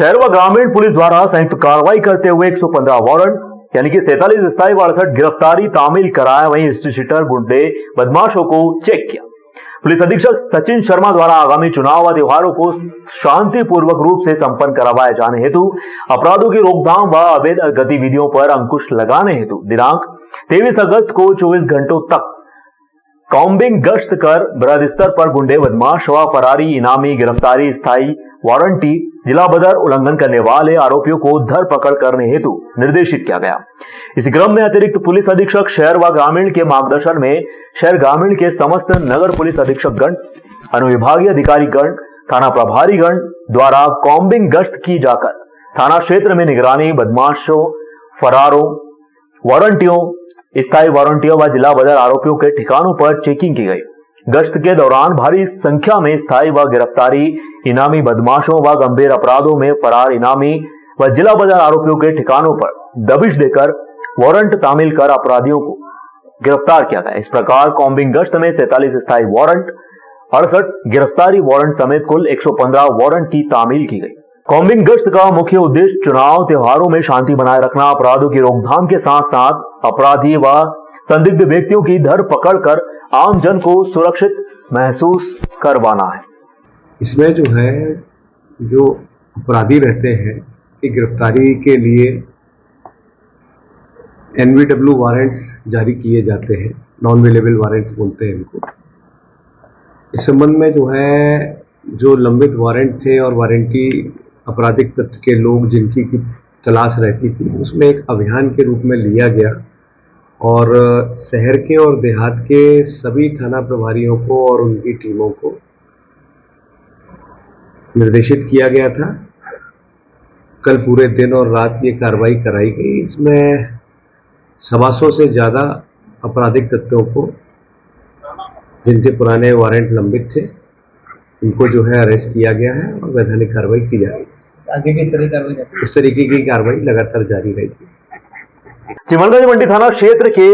शहर व ग्रामीण पुलिस द्वारा संयुक्त कार्रवाई करते हुए 115 वारंट यानी कि 47 स्थायी 68 गिरफ्तारी तामील कराया। वहीं हिस्ट्री शीटर गुंडे बदमाशों को चेक किया। पुलिस अधीक्षक सचिन शर्मा द्वारा आगामी चुनाव व त्योहारों को शांतिपूर्वक रूप से संपन्न करवाए जाने हेतु अपराधों की रोकथाम व अवैध गतिविधियों पर अंकुश लगाने हेतु दिनांक 23 अगस्त को 24 घंटों तक कॉम्बिंग गश्त कर बृहद स्तर पर गुंडे बदमाश व फरारी इनामी गिरफ्तारी स्थायी वारंटी जिला बदर उल्लंघन करने वाले आरोपियों को धरपकड़ करने हेतु निर्देशित किया गया। इसी क्रम में अतिरिक्त पुलिस अधीक्षक शहर व ग्रामीण के मार्गदर्शन में शहर ग्रामीण के समस्त नगर पुलिस अधीक्षक गण, अनुविभागीय अधिकारी गण, थाना प्रभारी गण द्वारा कॉम्बिंग गश्त की जाकर थाना क्षेत्र में निगरानी, बदमाशों, फरारों, वारंटियों, स्थायी वारंटियों व जिला बदर आरोपियों के ठिकानों पर चेकिंग की गई। गश्त के दौरान भारी संख्या में स्थायी व गिरफ्तारी इनामी बदमाशों व गंभीर अपराधों में फरार इनामी व जिला बदर आरोपियों के ठिकानों पर दबिश देकर वारंट तामील कर अपराधियों को गिरफ्तार किया गया। इस प्रकार कॉम्बिंग गश्त में 47 स्थायी वारंट, 68 गिरफ्तारी वारंट समेत कुल 115 वारंट की तामील की गई। कॉम्बिंग गश्त का मुख्य उद्देश्य चुनाव त्योहारों में शांति बनाए रखना, अपराधों की रोकथाम के साथ साथ अपराधी व संदिग्ध व्यक्तियों की धरपकड़ कर आम जन को सुरक्षित महसूस करवाना है। इसमें जो है जो अपराधी रहते हैं कि गिरफ्तारी के लिए NVW वारंट्स जारी किए जाते हैं, नॉन अवेलेबल वारंट्स बोलते हैं इनको। इस संबंध में जो है जो लंबित वारंट थे और वारंटी आपराधिक तत्व के लोग जिनकी की तलाश रहती थी, उसमें एक अभियान के रूप में लिया गया और शहर के और देहात के सभी थाना प्रभारियों को और उनकी टीमों को निर्देशित किया गया था। कल पूरे दिन और रात ये कार्रवाई कराई गई। इसमें 125 से ज़्यादा आपराधिक तत्वों को जिनके पुराने वारंट लंबित थे, इनको जो है अरेस्ट किया गया है और वैधानिक कार्रवाई की जा रही है। आगे की कार्रवाई इस तरीके की कार्रवाई लगातार जारी रहेगी। चिमनगंज मंडी थाना क्षेत्र के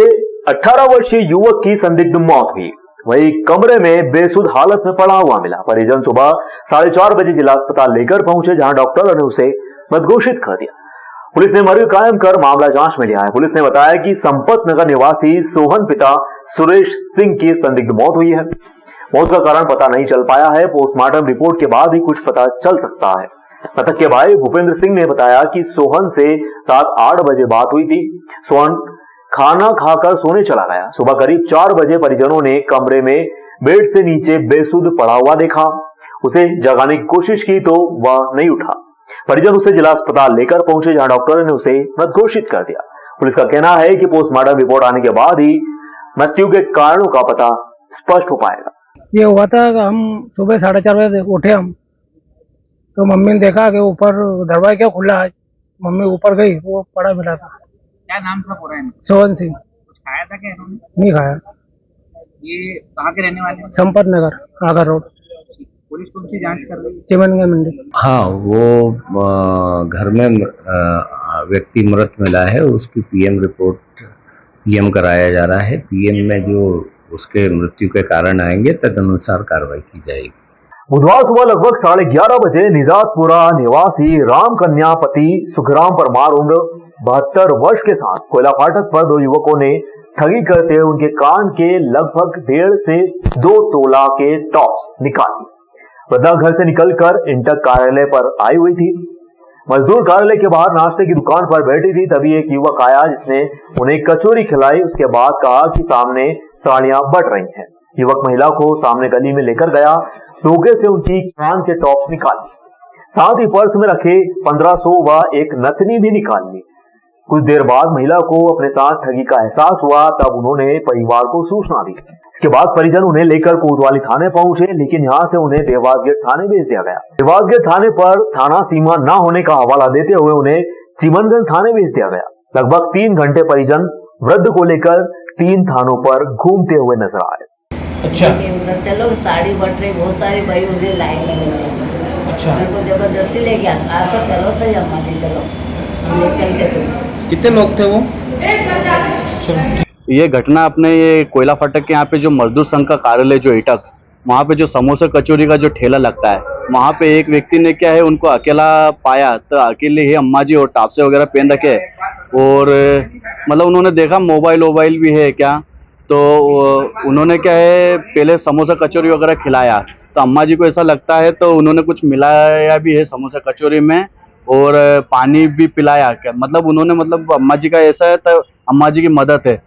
18 वर्षीय युवक की संदिग्ध मौत हुई। वही कमरे में बेसुध हालत में पड़ा हुआ मिला। परिजन सुबह 4:30 बजे जिला अस्पताल लेकर पहुंचे, जहां डॉक्टरों ने उसे मृत घोषित कर दिया। पुलिस ने मर्ग कायम कर मामला जांच में लिया है। पुलिस ने बताया कि संपत नगर निवासी सोहन पिता सुरेश सिंह की संदिग्ध मौत हुई है। मौत का कारण पता नहीं चल पाया है। पोस्टमार्टम रिपोर्ट के बाद ही कुछ पता चल सकता है। मृतक के भाई भूपेंद्र सिंह ने बताया कि सोहन से रात 8 बजे बात हुई थी। सोहन खाना खाकर सोने चला गया। सुबह करीब 4 बजे परिजनों ने कमरे में बेड से नीचे बेसुध पड़ा हुआ देखा। उसे जगाने की कोशिश की तो वह नहीं उठा। परिजन उसे जिला अस्पताल लेकर पहुंचे, जहां डॉक्टरों ने उसे मृत घोषित कर दिया। पुलिस का कहना है कि पोस्टमार्टम रिपोर्ट आने के बाद ही मृत्यु के कारणों का पता स्पष्ट हो पाएगा। ये हुआ था कि हम सुबह 4:30 बजे उठे हम, तो मम्मी ने देखा कि ऊपर दरवाजा क्या खुला है। मम्मी ऊपर गई, वो पड़ा मिला था। क्या नाम था पूरा? सोहन सिंह। कुछ खाया था क्या इन्होंने? नहीं खाया। ये कहाँ के रहने वाले हैं? संपत नगर, आगर रोड। पुलिस कौन सी जांच कर रही है? चिमनगंज मंडी। हाँ, वो घर में व्यक्ति मृत मिला है, उसकी PM रिपोर्ट PM कराया जा रहा है। PM में जो उसके मृत्यु के कारण आएंगे तदनुसार कार्रवाई की जाएगी। बुधवार सुबह लगभग 11:30 बजे निजातपुरा निवासी राम कन्या पति सुखराम परमार उम्र 72 वर्ष के साथ कोयला फाटक पर 2 युवकों ने ठगी करते हुए उनके कान के लगभग 1.5 से 2 तोला के टॉप्स निकाली। वृद्धा घर से निकलकर इंटक कार्यालय पर आई हुई थी। मजदूर कार्यालय के बाहर नाश्ते की दुकान पर बैठी थी। तभी एक युवक आया, जिसने उन्हें कचौरी खिलाई। उसके बाद कहा कि सामने साड़ियां बढ़ रही हैं। युवक महिला को सामने गली में लेकर गया, धोखे से उनकी कान के टॉप्स निकाली, साथ ही पर्स में रखे 1500 व एक नथनी भी निकाल ली। कुछ देर बाद महिला को अपने साथ ठगी का एहसास हुआ, तब उन्होंने परिवार को सूचना दी। इसके बाद परिजन उन्हें लेकर कोतवाली थाने पहुंचे, लेकिन यहां से उन्हें देवास गेट थाने भेज दिया गया। देवास गेट थाने पर थाना सीमा न होने का हवाला देते हुए उन्हें चिमनगंज थाने भेज दिया गया। लगभग 3 घंटे परिजन वृद्ध को लेकर 3 थानों पर घूमते हुए नजर आए। अच्छा, उधर चलो, साड़ी बट रही बहुत सारी, भाई मुझे लाइन लगी। अच्छा, मेरे को जबरदस्ती ले गया, आपका चलो सही अम्मा जी, चलो हम ले चलते थे। कितने लोग थे वो? ये घटना अपने ये कोयला फाटक के यहाँ पे जो मजदूर संघ का कार्यालय जो इटक वहाँ पे जो समोसा कचौरी का जो ठेला लगता है, वहाँ पे एक व्यक्ति ने क्या है उनको अकेला पाया, तो अकेले ही अम्मा जी और टापसे वगैरह पहन रखे, और मतलब उन्होंने देखा मोबाइल भी है क्या, तो उन्होंने क्या है पहले समोसा कचौरी वगैरह खिलाया, तो अम्मा जी को ऐसा लगता है तो उन्होंने कुछ मिलाया भी है समोसा कचौरी में, और पानी भी पिलाया क्या, मतलब उन्होंने मतलब अम्मा जी का ऐसा है तो अम्मा जी की मदद है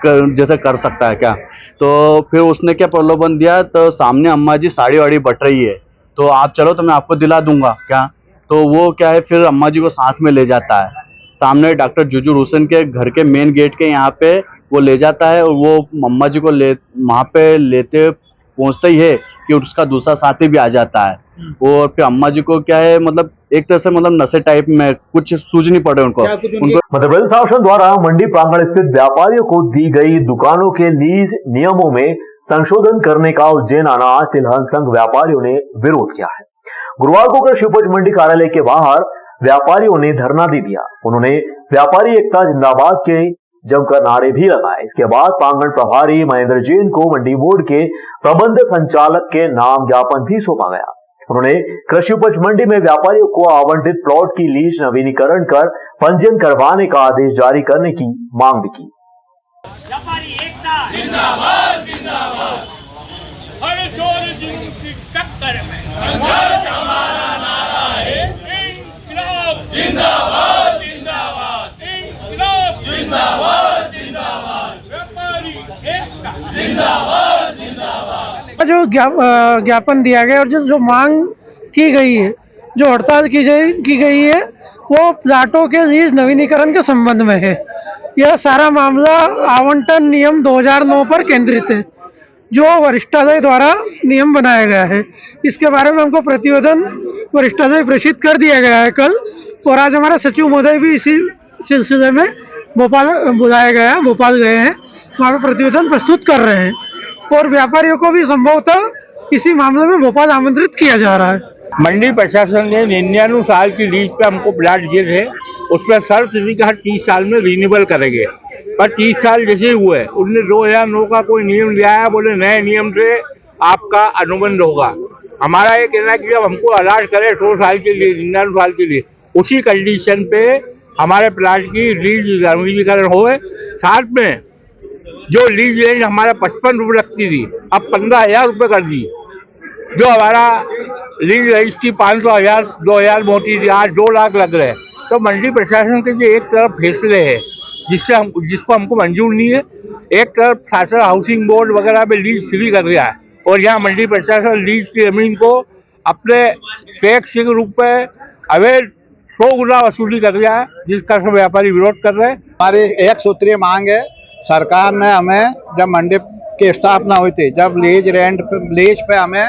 जैसे कर सकता है क्या। तो फिर उसने क्या प्रलोभन दिया, तो सामने अम्मा जी साड़ी वाड़ी बट रही है, तो आप चलो तो मैं आपको दिला दूंगा क्या, तो वो क्या है फिर अम्मा जी को साथ में ले जाता है, सामने डॉक्टर जुजुर हुसैन के घर के मेन गेट के यहाँ पे वो ले जाता है, और वो अम्मा जी को ले वहाँ पे लेते पहुँचते ही है कि उसका दूसरा साथी भी आ जाता है, और फिर अम्मा जी को क्या है मतलब एक तरह से मतलब नशे टाइप में कुछ सूझ नहीं पड़े उनको। मध्य प्रदेश शासन द्वारा मंडी प्रांगण स्थित व्यापारियों को दी गई दुकानों के लीज नियमों में संशोधन करने का उज्जैन अनाज तिलहन संघ व्यापारियों ने विरोध किया है। गुरुवार को कृषि उपज मंडी कार्यालय के बाहर व्यापारियों ने धरना दे दिया। उन्होंने व्यापारी एकता जिंदाबाद के जमकर नारे भी लगाए। इसके बाद प्रांगण प्रभारी महेंद्र जैन को मंडी बोर्ड के प्रबंध संचालक के नाम ज्ञापन भी सौंपा गया। उन्होंने कृषि उपज मंडी में व्यापारियों को आवंटित प्लॉट की लीज नवीनीकरण कर पंजीयन करवाने का आदेश जारी करने की मांग भी की। व्यापारी एकता जिंदाबाद जिंदाबाद, हर जोर जुल्म की टक्कर में संघर्ष हमारा नारा है, इंकलाब जिंदाबाद जिंदाबाद, इंकलाब जिंदाबाद जिंदाबाद, व्यापारी एकता जिंदाबाद जिंदाबाद। जो ज्ञापन दिया गया और जो मांग की गई है, जो हड़ताल की गई है, वो प्लाटों के लीज नवीनीकरण के संबंध में है। यह सारा मामला आवंटन नियम 2009 पर केंद्रित है, जो वरिष्ठालय द्वारा नियम बनाया गया है। इसके बारे में हमको प्रतिवेदन वरिष्ठालय प्रेषित कर दिया गया है कल, और आज हमारा सचिव महोदय भी इसी सिलसिले में भोपाल बुलाया गया है, भोपाल गए हैं, वहाँ पे प्रतिवेदन प्रस्तुत कर रहे हैं, और व्यापारियों को भी संभवतः इसी मामले में भोपाल आमंत्रित किया जा रहा है। मंडी प्रशासन ने 99 साल की लीज पे हमको प्लाट दिए थे, उस पर शर्त थी कि हर 30 साल में रिन्यूअल करेंगे, पर 30 साल जैसे हुए उनने 2009 का कोई नियम लिया है, बोले नए नियम से आपका अनुबंध होगा। हमारा ये कहना है कि जब हमको अलाट करे 100 साल के लिए, 99 साल के लिए, उसी कंडीशन पे हमारे प्लाट की लीज नवीनीकरण हो। साथ में जो लीज रेंज हमारा 55 रुपये लगती थी, अब 15,000 रुपये कर दी। जो हमारा लीज रेंज थी 500,000 2,000 मोटी थी, आज 2 लाख लग रहे हैं। तो मंडी प्रशासन के जो एक तरफ फैसले है जिसको हमको मंजूर नहीं है, एक तरफ शासन हाउसिंग बोर्ड वगैरह में लीज फ्री कर दिया है, और यहाँ मंडी प्रशासन लीज की जमीन को अपने टैक्स के रूप में अवैध 100 गुना वसूली कर दिया है, जिसका सब व्यापारी विरोध कर रहे हैं। हमारी एक सूत्रीय मांग है, सरकार ने हमें जब मंडी की स्थापना हुई थी, जब लीज पे हमें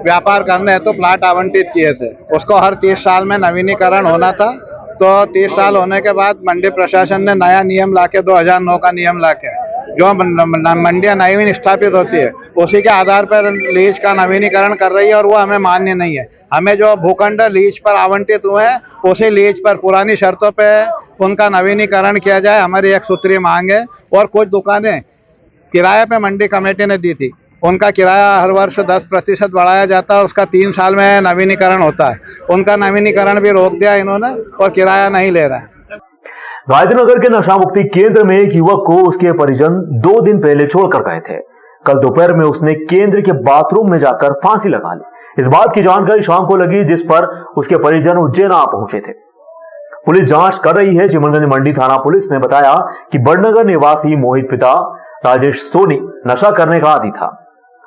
व्यापार करने हेतु तो प्लाट आवंटित किए थे, उसको हर 30 साल में नवीनीकरण होना था। तो 30 साल होने के बाद मंडी प्रशासन ने नया नियम लाके 2009 का नियम लाके जो मंडियां नवीन स्थापित होती है उसी के आधार पर लीज का नवीनीकरण कर रही है, और वो हमें मान्य नहीं है। हमें जो भूखंड लीज पर आवंटित हुए हैं उसी लीज पर पुरानी शर्तों पे उनका नवीनीकरण किया जाए, हमारी एक सूत्रीय मांग है। और कुछ दुकानें किराए पे मंडी कमेटी ने दी थी, उनका किराया हर वर्ष 10% बढ़ाया जाता है, उसका 3 साल में नवीनीकरण होता है, उनका नवीनीकरण भी रोक दिया इन्होंने और किराया नहीं ले रहा है। गायत्री नगर के नशा मुक्ति केंद्र में एक युवक को उसके परिजन 2 दिन पहले छोड़कर गए थे। कल दोपहर में उसने केंद्र के बाथरूम में जाकर फांसी लगा ली। इस बात की जानकारी शाम को लगी, जिस पर उसके परिजन उज्जैन आ पहुंचे थे। पुलिस जांच कर रही है। चिमनगंज मंडी थाना पुलिस ने बताया कि बड़नगर निवासी मोहित पिता राजेश सोनी नशा करने का आदी था।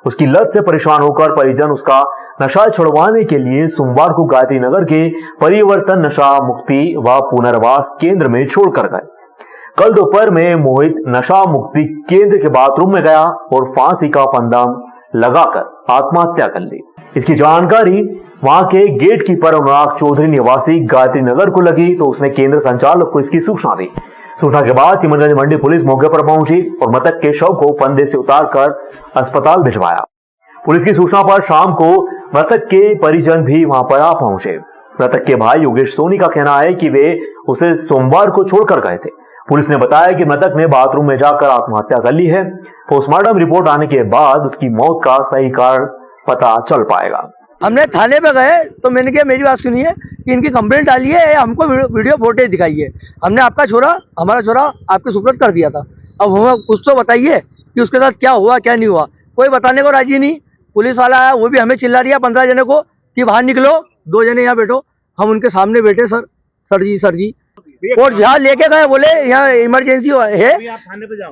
उसकी लत से परेशान होकर परिजन उसका नशा छुड़वाने के लिए सोमवार को गायत्री नगर के परिवर्तन नशा मुक्ति व पुनर्वास केंद्र में छोड़कर गए। कल दोपहर में मोहित नशा मुक्ति केंद्र के बाथरूम में गया और फांसी का फंदा लगाकर आत्महत्या कर ली। इसकी जानकारी वहां के गेट कीपर अनुराग चौधरी निवासी गायत्री नगर को लगी, तो उसने केंद्र संचालक को इसकी सूचना दी। सूचना के बाद चिमनगंज मंडी पुलिस मौके पर पहुंची और मृतक के शव को फंदे से उतारकर अस्पताल भिजवाया। पुलिस की सूचना पर शाम को मृतक के परिजन भी वहां पर आ पहुंचे। मृतक के भाई योगेश सोनी का कहना है कि वे उसे सोमवार को छोड़कर गए थे। पुलिस ने बताया कि मृतक ने बाथरूम में जाकर आत्महत्या कर ली है। पोस्टमार्टम रिपोर्ट आने के बाद उसकी मौत का सही कारण पता चल पाएगा। हमने थाने पे गए तो मैंने कहा मेरी बात सुनिए कि इनकी कंप्लेंट डाली है, हमको वीडियो फुटेज दिखाइए। हमने आपका छोरा, हमारा छोरा आपके सुपुर्द कर दिया था, अब हमें कुछ तो बताइए कि उसके साथ क्या हुआ क्या नहीं हुआ। कोई बताने को राजी नहीं। पुलिस वाला आया, वो भी हमें चिल्ला रही है 15 जने को कि बाहर निकलो, 2 जने यहाँ बैठो। हम उनके सामने बैठे, सर जी और यहाँ लेके गए, बोले यहाँ इमरजेंसी है,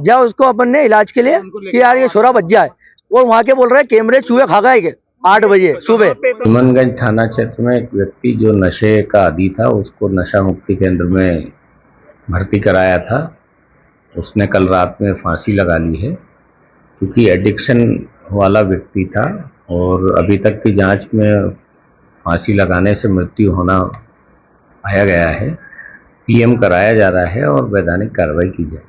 जाओ उसको अपन ने इलाज के लिए कि यार ये छोरा बच जाए। और वहाँ के बोल रहे हैं कैमरे चूहे खा गए 8 बजे सुबह। इमनगंज थाना क्षेत्र में एक व्यक्ति जो नशे का आदी था, उसको नशा मुक्ति केंद्र में भर्ती कराया था। उसने कल रात में फांसी लगा ली है। क्योंकि एडिक्शन वाला व्यक्ति था और अभी तक की जांच में फांसी लगाने से मृत्यु होना पाया गया है। पीएम कराया जा रहा है और वैधानिक कार्रवाई की जाए।